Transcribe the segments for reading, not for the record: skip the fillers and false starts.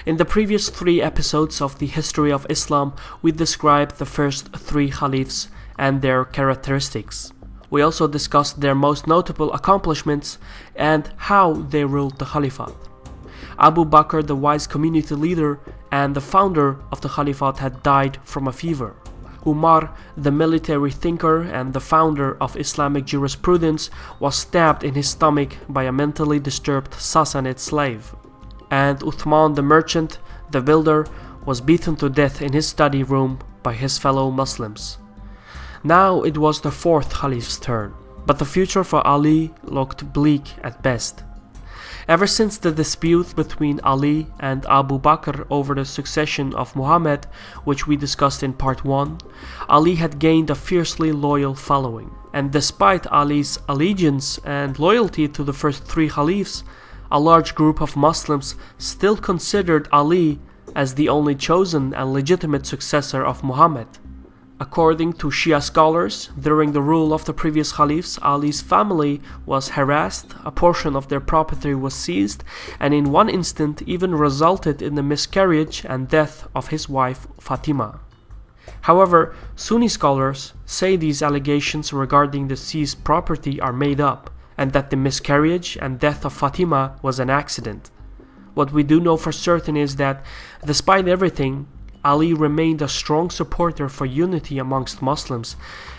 In the previous 3 episodes of the history of Islam, we described the first 3 caliphs and their characteristics. We also discussed their most notable accomplishments and how they ruled the caliphate. Abu Bakr, the wise community leader and the founder of the caliphate, had died from a fever. Umar, the military thinker and the founder of Islamic jurisprudence, was stabbed in his stomach by a mentally disturbed Sassanid slave. And Uthman, the merchant, the builder, was beaten to death in his study room by his fellow Muslims. Now it was the 4th caliph's turn, but the future for Ali looked bleak at best. Ever since the dispute between Ali and Abu Bakr over the succession of Muhammad, which we discussed in part 1, Ali had gained a fiercely loyal following. And despite Ali's allegiance and loyalty to the first 3 caliphs, a large group of Muslims still considered Ali as the only chosen and legitimate successor of Muhammad. According to Shia scholars, during the rule of the previous caliphs, Ali's family was harassed, a portion of their property was seized, and in one instant even resulted in the miscarriage and death of his wife Fatima. However, Sunni scholars say these allegations regarding the seized property are made up, and that the miscarriage and death of Fatima was an accident. What we do know for certain is that, despite everything, Ali remained a strong supporter for unity amongst Muslims,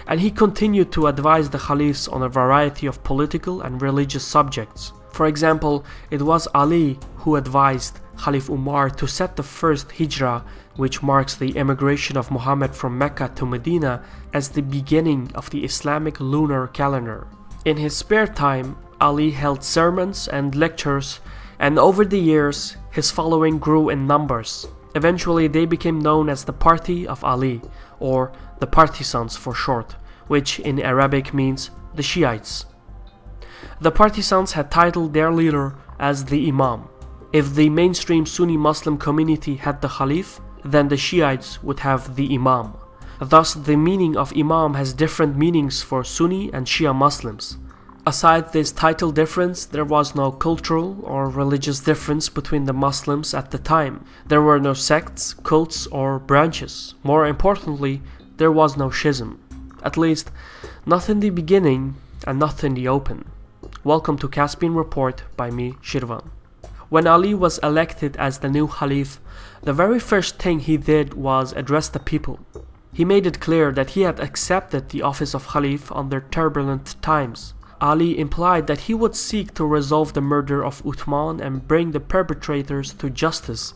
and he continued to advise the caliphs on a variety of political and religious subjects. For example, it was Ali who advised Caliph Umar to set the First Hijra, which marks the emigration of Muhammad from Mecca to Medina, as the beginning of the Islamic lunar calendar. In his spare time, Ali held sermons and lectures, and over the years, his following grew in numbers. Eventually, they became known as the Party of Ali, or the Partisans for short, which in Arabic means the Shiites. The Partisans had titled their leader as the Imam. If the mainstream Sunni Muslim community had the Caliph, then the Shiites would have the Imam. Thus, the meaning of Imam has different meanings for Sunni and Shia Muslims. Aside this title difference, there was no cultural or religious difference between the Muslims at the time. There were no sects, cults, or branches. More importantly, there was no schism. At least, not in the beginning and not in the open. Welcome to Caspian Report by me, Shirvan. When Ali was elected as the new Caliph, the very first thing he did was address the people. He made it clear that he had accepted the office of Caliph under turbulent times. Ali implied that he would seek to resolve the murder of Uthman and bring the perpetrators to justice.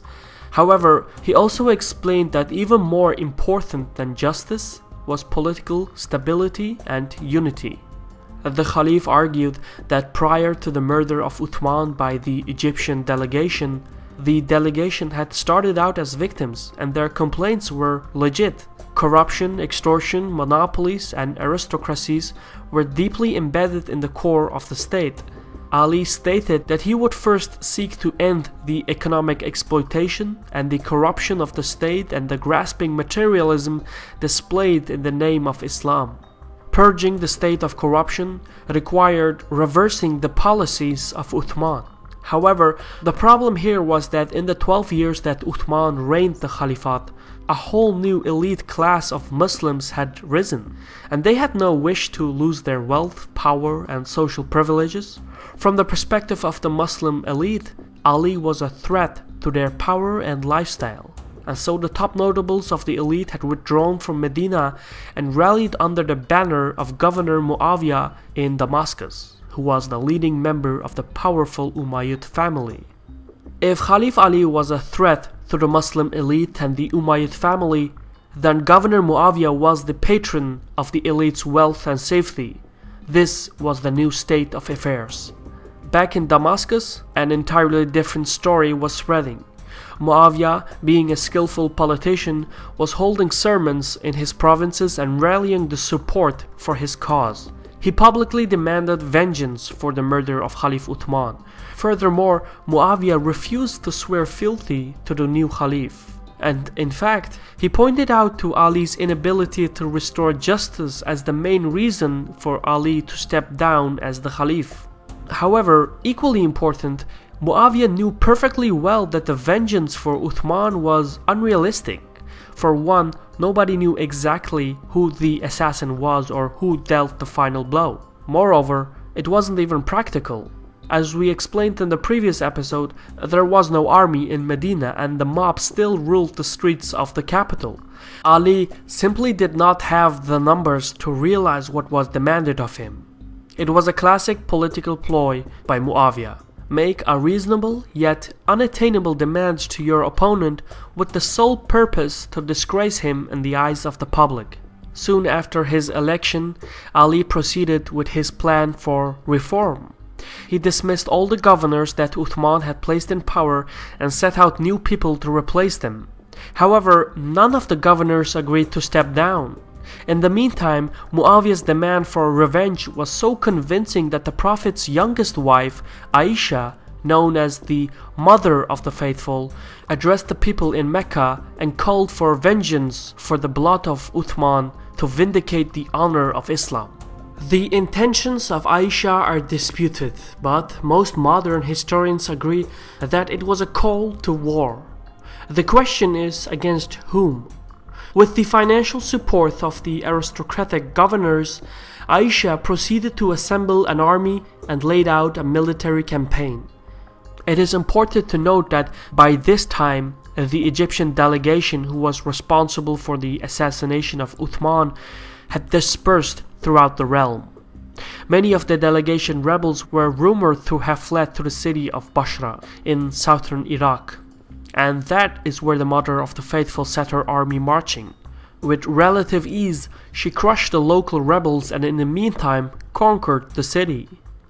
However, he also explained that even more important than justice was political stability and unity. The Caliph argued that prior to the murder of Uthman by the Egyptian delegation, the delegation had started out as victims and their complaints were legit. Corruption, extortion, monopolies, and aristocracies were deeply embedded in the core of the state. Ali stated that he would first seek to end the economic exploitation and the corruption of the state and the grasping materialism displayed in the name of Islam. Purging the state of corruption required reversing the policies of Uthman. However, the problem here was that in the 12 years that Uthman reigned the Caliphate, a whole new elite class of Muslims had risen, and they had no wish to lose their wealth, power, and social privileges. From the perspective of the Muslim elite, Ali was a threat to their power and lifestyle, and so the top notables of the elite had withdrawn from Medina and rallied under the banner of Governor Muawiyah in Damascus, who was the leading member of the powerful Umayyad family. If Caliph Ali was a threat to the Muslim elite and the Umayyad family, then Governor Muawiyah was the patron of the elite's wealth and safety. This was the new state of affairs. Back in Damascus, an entirely different story was spreading. Muawiyah, being a skillful politician, was holding sermons in his provinces and rallying the support for his cause. He publicly demanded vengeance for the murder of Caliph Uthman. Furthermore, Muawiyah refused to swear fealty to the new Caliph. And in fact, he pointed out to Ali's inability to restore justice as the main reason for Ali to step down as the Caliph. However, equally important, Muawiyah knew perfectly well that the vengeance for Uthman was unrealistic. For one, nobody knew exactly who the assassin was or who dealt the final blow. Moreover, it wasn't even practical. As we explained in the previous episode, there was no army in Medina and the mob still ruled the streets of the capital. Ali simply did not have the numbers to realize what was demanded of him. It was a classic political ploy by Muawiyah. Make a reasonable yet unattainable demand to your opponent with the sole purpose to disgrace him in the eyes of the public. Soon after his election, Ali proceeded with his plan for reform. He dismissed all the governors that Uthman had placed in power and set out new people to replace them. However, none of the governors agreed to step down. In the meantime, Muawiyah's demand for revenge was so convincing that the Prophet's youngest wife, Aisha, known as the Mother of the Faithful, addressed the people in Mecca and called for vengeance for the blood of Uthman to vindicate the honor of Islam. The intentions of Aisha are disputed, but most modern historians agree that it was a call to war. The question is, against whom? With the financial support of the aristocratic governors, Aisha proceeded to assemble an army and laid out a military campaign. It is important to note that by this time, the Egyptian delegation who was responsible for the assassination of Uthman had dispersed throughout the realm. Many of the delegation rebels were rumored to have fled to the city of Basra in southern Iraq, and that is where the Mother of the Faithful set her army marching. With relative ease, she crushed the local rebels and in the meantime conquered the city.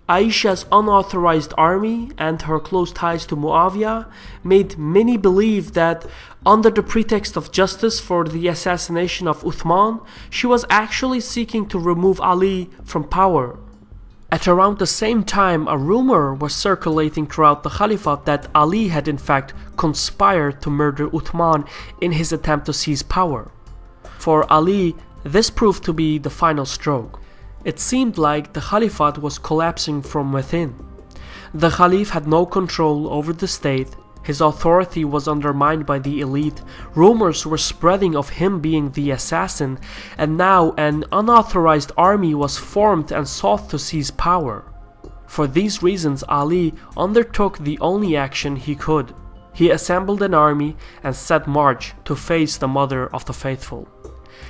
Aisha's unauthorized army and her close ties to Muawiyah made many believe that, under the pretext of justice for the assassination of Uthman, she was actually seeking to remove Ali from power. At around the same time, a rumor was circulating throughout the Caliphate that Ali had in fact conspired to murder Uthman in his attempt to seize power. For Ali, this proved to be the final stroke. It seemed like the Caliphate was collapsing from within. The Caliph had no control over the state, his authority was undermined by the elite, rumors were spreading of him being the assassin, and now an unauthorized army was formed and sought to seize power. For these reasons, Ali undertook the only action he could. He assembled an army and set march to face the Mother of the Faithful.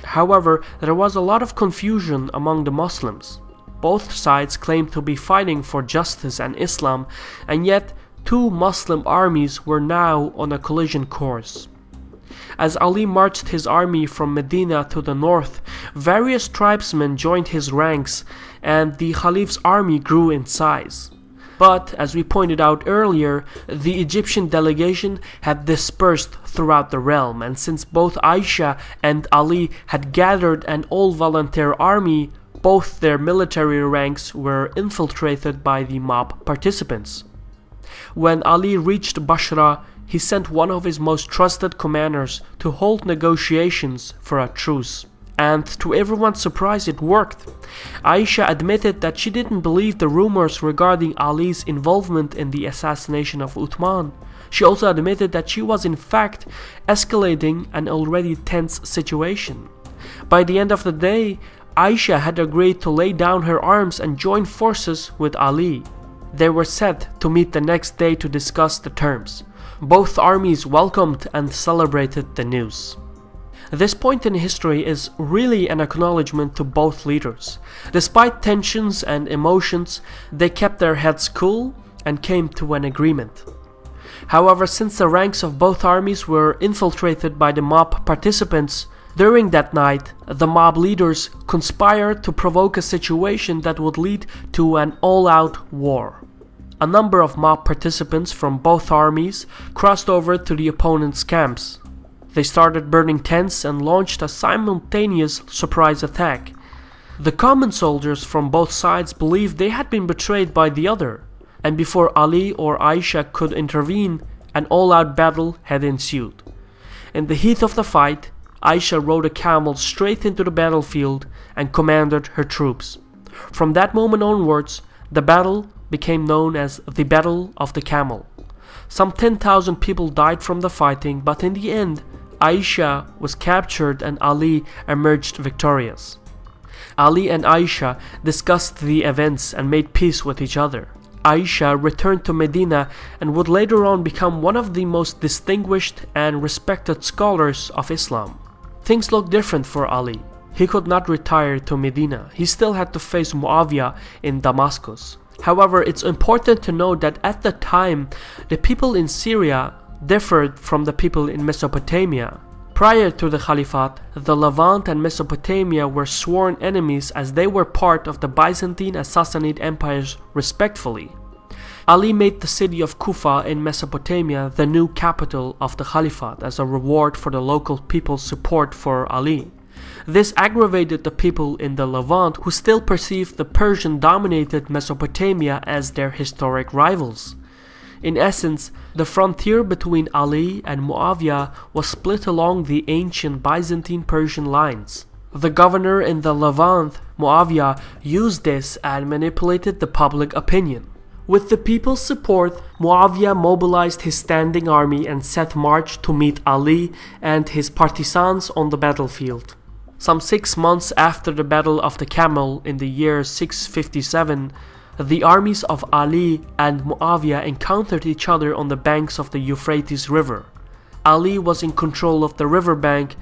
However, there was a lot of confusion among the Muslims. Both sides claimed to be fighting for justice and Islam, and yet two Muslim armies were now on a collision course. As Ali marched his army from Medina to the north, various tribesmen joined his ranks, and the Caliph's army grew in size. But, as we pointed out earlier, the Egyptian delegation had dispersed throughout the realm, and since both Aisha and Ali had gathered an all-volunteer army, both their military ranks were infiltrated by the mob participants. When Ali reached Basra, he sent one of his most trusted commanders to hold negotiations for a truce. And to everyone's surprise, it worked. Aisha admitted that she didn't believe the rumors regarding Ali's involvement in the assassination of Uthman. She also admitted that she was in fact escalating an already tense situation. By the end of the day, Aisha had agreed to lay down her arms and join forces with Ali. They were set to meet the next day to discuss the terms. Both armies welcomed and celebrated the news. This point in history is really an acknowledgement to both leaders. Despite tensions and emotions, they kept their heads cool and came to an agreement. However, since the ranks of both armies were infiltrated by the mob participants, during that night, the mob leaders conspired to provoke a situation that would lead to an all-out war. A number of mob participants from both armies crossed over to the opponent's camps. They started burning tents and launched a simultaneous surprise attack. The common soldiers from both sides believed they had been betrayed by the other, and before Ali or Aisha could intervene, an all-out battle had ensued. In the heat of the fight, Aisha rode a camel straight into the battlefield and commanded her troops. From that moment onwards, the battle became known as the Battle of the Camel. Some 10,000 people died from the fighting, but in the end, Aisha was captured and Ali emerged victorious. Ali and Aisha discussed the events and made peace with each other. Aisha returned to Medina and would later on become one of the most distinguished and respected scholars of Islam. Things looked different for Ali. He could not retire to Medina. He still had to face Muawiyah in Damascus. However, it's important to note that at the time, the people in Syria differed from the people in Mesopotamia. Prior to the Caliphate, the Levant and Mesopotamia were sworn enemies as they were part of the Byzantine and Sassanid empires respectively. Ali made the city of Kufa in Mesopotamia the new capital of the Caliphate as a reward for the local people's support for Ali. This aggravated the people in the Levant, who still perceived the Persian-dominated Mesopotamia as their historic rivals. In essence, the frontier between Ali and Muawiyah was split along the ancient Byzantine-Persian lines. The governor in the Levant, Muawiyah, used this and manipulated the public opinion. With the people's support, Muawiyah mobilized his standing army and set march to meet Ali and his partisans on the battlefield. Some 6 months after the Battle of the Camel in the year 657, the armies of Ali and Muawiyah encountered each other on the banks of the Euphrates River. Ali was in control of the riverbank,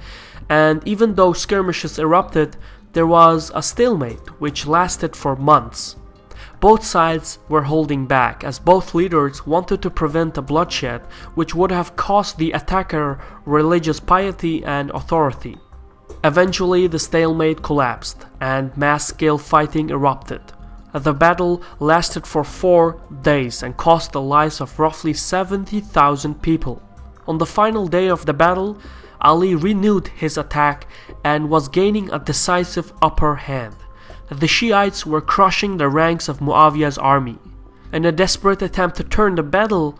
and even though skirmishes erupted, there was a stalemate which lasted for months. Both sides were holding back as both leaders wanted to prevent a bloodshed which would have cost the attacker religious piety and authority. Eventually, the stalemate collapsed and mass-scale fighting erupted. The battle lasted for 4 days and cost the lives of roughly 70,000 people. On the final day of the battle, Ali renewed his attack and was gaining a decisive upper hand. The Shiites were crushing the ranks of Muawiyah's army. In a desperate attempt to turn the battle,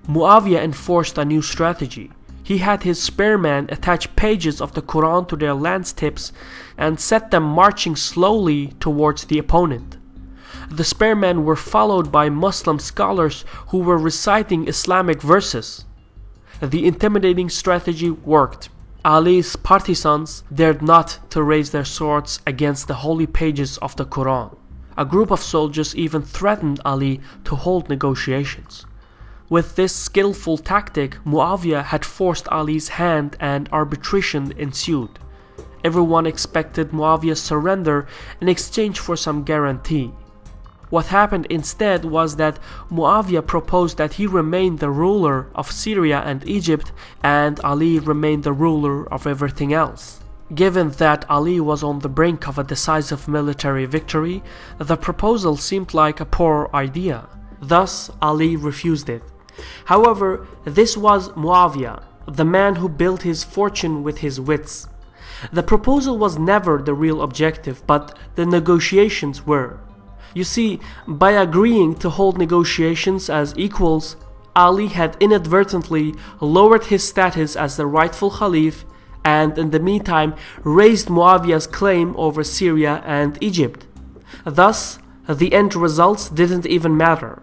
Muawiyah enforced a new strategy. He had his spearmen attach pages of the Quran to their lance tips and set them marching slowly towards the opponent. The spearmen were followed by Muslim scholars who were reciting Islamic verses. The intimidating strategy worked. Ali's partisans dared not to raise their swords against the holy pages of the Quran. A group of soldiers even threatened Ali to hold negotiations. With this skillful tactic, Muawiyah had forced Ali's hand and arbitration ensued. Everyone expected Muawiyah's surrender in exchange for some guarantee. What happened instead was that Muawiyah proposed that he remain the ruler of Syria and Egypt, and Ali remained the ruler of everything else. Given that Ali was on the brink of a decisive military victory, the proposal seemed like a poor idea. Thus, Ali refused it. However, this was Muawiyah, the man who built his fortune with his wits. The proposal was never the real objective, but the negotiations were. You see, by agreeing to hold negotiations as equals, Ali had inadvertently lowered his status as the rightful Caliph and in the meantime raised Muawiyah's claim over Syria and Egypt. Thus, the end results didn't even matter.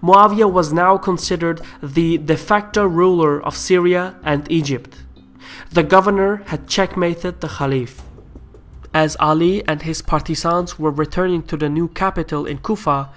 Muawiyah was now considered the de facto ruler of Syria and Egypt. The governor had checkmated the Caliph. As Ali and his partisans were returning to the new capital in Kufa,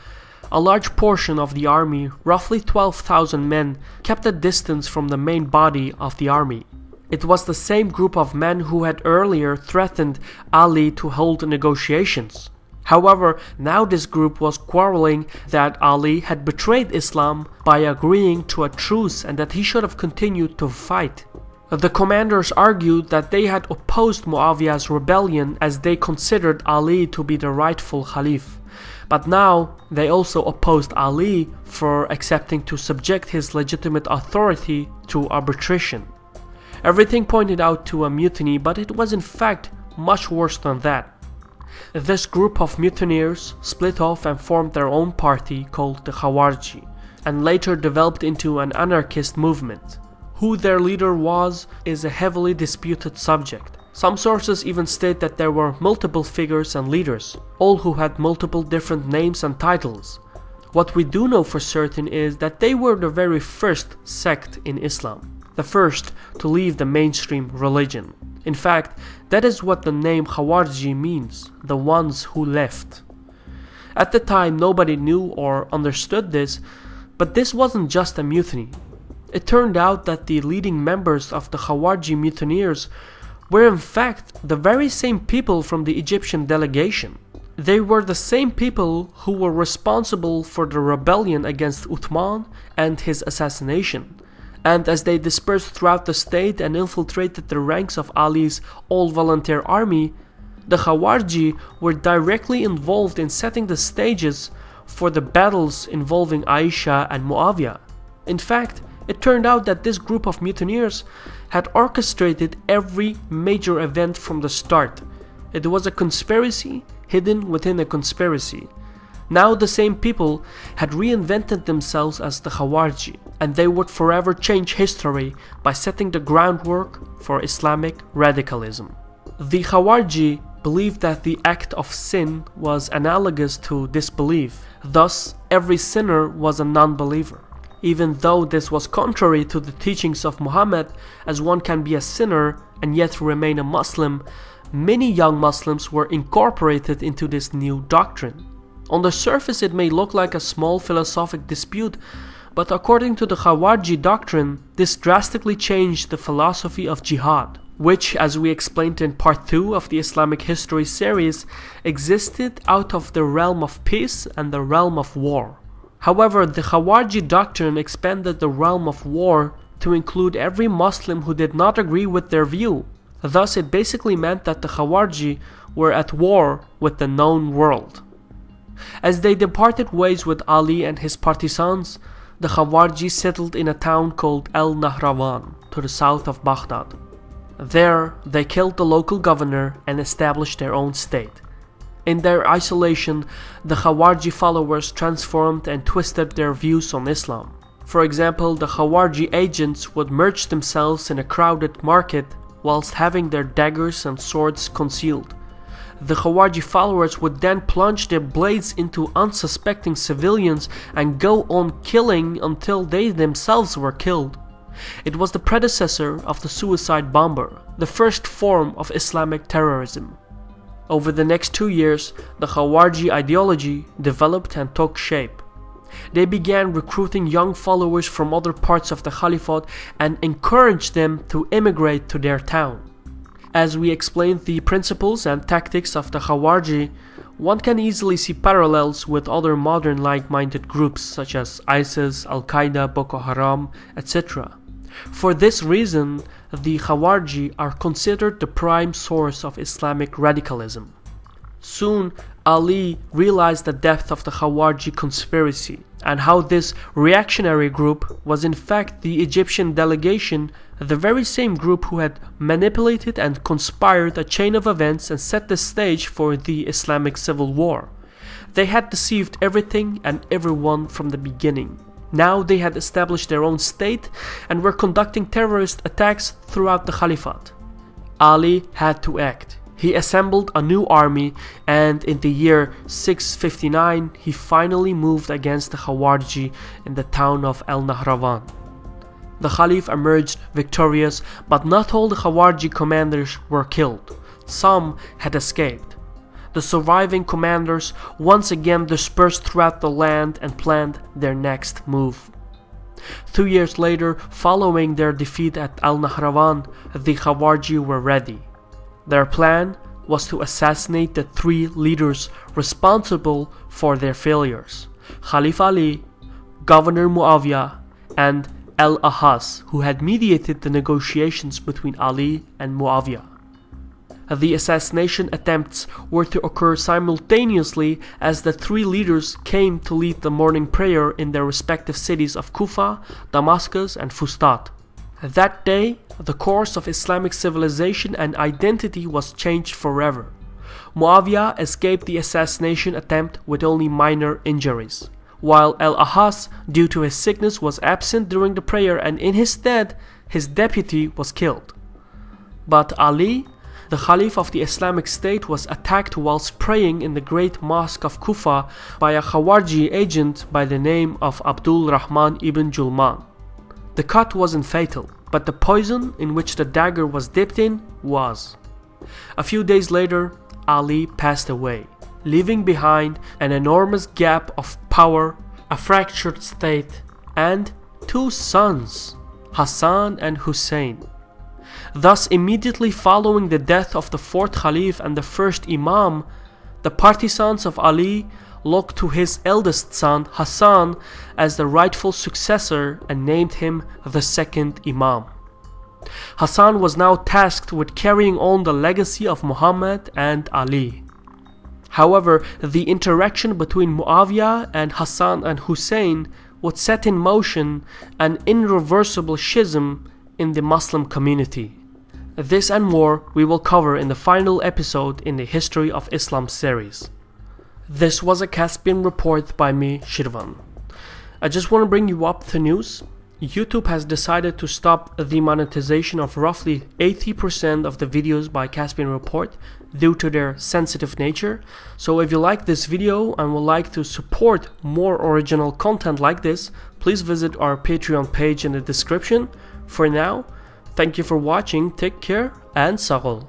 a large portion of the army, roughly 12,000 men, kept a distance from the main body of the army. It was the same group of men who had earlier threatened Ali to hold negotiations. However, now this group was quarreling that Ali had betrayed Islam by agreeing to a truce and that he should have continued to fight. The commanders argued that they had opposed Muawiyah's rebellion as they considered Ali to be the rightful Caliph. But now they also opposed Ali for accepting to subject his legitimate authority to arbitration. Everything pointed out to a mutiny, but it was in fact much worse than that. This group of mutineers split off and formed their own party called the Khawarij, and later developed into an anarchist movement. Who their leader was is a heavily disputed subject. Some sources even state that there were multiple figures and leaders, all who had multiple different names and titles. What we do know for certain is that they were the very first sect in Islam, the first to leave the mainstream religion. In fact, that is what the name Khawarij means, the ones who left. At the time, nobody knew or understood this, but this wasn't just a mutiny. It turned out that the leading members of the Khawarij mutineers were in fact the very same people from the Egyptian delegation. They were the same people who were responsible for the rebellion against Uthman and his assassination. And as they dispersed throughout the state and infiltrated the ranks of Ali's all-volunteer army, the Khawarij were directly involved in setting the stages for the battles involving Aisha and Muawiyah. In fact, it turned out that this group of mutineers had orchestrated every major event from the start. It was a conspiracy hidden within a conspiracy. Now the same people had reinvented themselves as the Khawarij, and they would forever change history by setting the groundwork for Islamic radicalism. The Khawarij believed that the act of sin was analogous to disbelief. Thus, every sinner was a non-believer. Even though this was contrary to the teachings of Muhammad, as one can be a sinner and yet remain a Muslim, many young Muslims were incorporated into this new doctrine. On the surface it may look like a small philosophic dispute, but according to the Khawarij doctrine, this drastically changed the philosophy of jihad, which, as we explained in part 2 of the Islamic history series, existed out of the realm of peace and the realm of war. However, the Khawarij doctrine expanded the realm of war to include every Muslim who did not agree with their view. Thus, it basically meant that the Khawarij were at war with the known world. As they departed ways with Ali and his partisans, the Khawarij settled in a town called El-Nahrawan to the south of Baghdad. There, they killed the local governor and established their own state. In their isolation, the Khawarij followers transformed and twisted their views on Islam. For example, the Khawarij agents would merge themselves in a crowded market whilst having their daggers and swords concealed. The Khawarij followers would then plunge their blades into unsuspecting civilians and go on killing until they themselves were killed. It was the predecessor of the suicide bomber, the first form of Islamic terrorism. Over the next 2 years, the Khawarij ideology developed and took shape. They began recruiting young followers from other parts of the Caliphate and encouraged them to immigrate to their town. As we explained the principles and tactics of the Khawarij, one can easily see parallels with other modern like-minded groups such as ISIS, Al-Qaeda, Boko Haram, etc. For this reason, the Khawarij are considered the prime source of Islamic radicalism. Soon, Ali realized the depth of the Khawarij conspiracy and how this reactionary group was in fact the Egyptian delegation, the very same group who had manipulated and conspired a chain of events and set the stage for the Islamic civil war. They had deceived everything and everyone from the beginning. Now they had established their own state and were conducting terrorist attacks throughout the Caliphate. Ali had to act. He assembled a new army, and in the year 659 he finally moved against the Khawarij in the town of El-Nahrawan. The Caliph emerged victorious, but not all the Khawarij commanders were killed. Some had escaped. The surviving commanders once again dispersed throughout the land and planned their next move. 2 years later, following their defeat at Al-Nahrawan, the Khawarij were ready. Their plan was to assassinate the 3 leaders responsible for their failures: Caliph Ali, Governor Muawiyah, and Al-Ahas, who had mediated the negotiations between Ali and Muawiyah. The assassination attempts were to occur simultaneously as the 3 leaders came to lead the morning prayer in their respective cities of Kufa, Damascus, and Fustat. That day, the course of Islamic civilization and identity was changed forever. Muawiyah escaped the assassination attempt with only minor injuries, while Al-Ahas, due to his sickness, was absent during the prayer, and in his stead, his deputy was killed. But Ali, the Caliph of the Islamic State was attacked whilst praying in the great mosque of Kufa by a Khawarji agent by the name of Abdul Rahman ibn Julman. The cut wasn't fatal, but the poison in which the dagger was dipped in was. A few days later, Ali passed away, leaving behind an enormous gap of power, a fractured state, and 2 sons, Hassan and Hussein. Thus, immediately following the death of the 4th Caliph and the 1st Imam, the partisans of Ali looked to his eldest son Hassan as the rightful successor and named him the 2nd Imam. Hassan was now tasked with carrying on the legacy of Muhammad and Ali. However, the interaction between Muawiyah and Hassan and Hussein would set in motion an irreversible schism in the Muslim community. This and more we will cover in the final episode in the History of Islam series. This was a Caspian report by me, Shirvan. I just want to bring you up the news. YouTube has decided to stop the monetization of roughly 80% of the videos by Caspian Report due to their sensitive nature. So if you like this video and would like to support more original content like this, please visit our Patreon page in the description. For now, thank you for watching, take care, and Sahol.